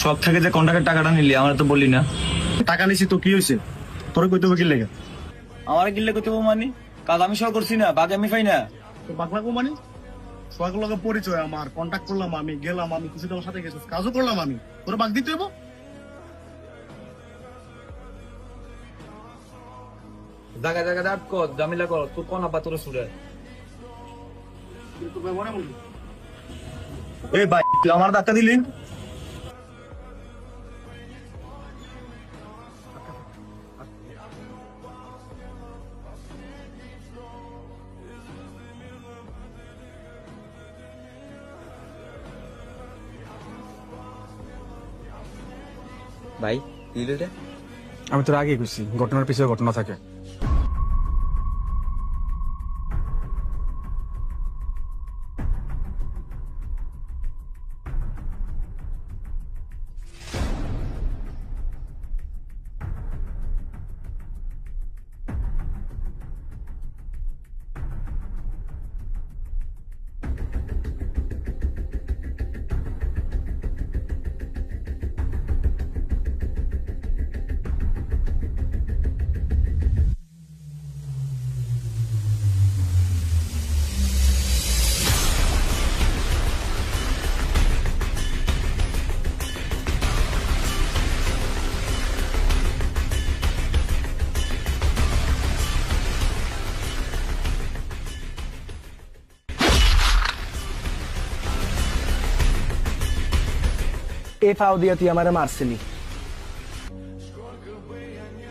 শখ থাকে যে কন্ট্রাক্টের টাকাটা নিলি, আমার তো বললি না। টাকা নিছি তো কি হয়েছে? তোর কইতে হবে কি লেগে? আমার কিনলে করতে মানে কাজ আমি সহ করছি না, বাকি আমি পাই না। তো বাগলা মানে সোহাগের লগে পরিচয়, আমার কন্ট্যাক্ট করলাম, আমি গেলাম, আমি খুশি তোমার সাথে গেছিস, কাজও করলাম আমি, তোর বাগ দিতে হইব? জায়গা জায়গা দাঁত কর, জামিলা কর, তুই কোন আব্বা তোর সুরে। কিন্তু ব্যবহারে বলবি এই ভাই, তুই আমার ধাক্কা দিলি। ভাই দিলটা আমি তোর আগে খুশি, ঘটনার পিছনে ঘটনা থাকে। এ ফাও দিয়া তুই আমারে মারছিলি।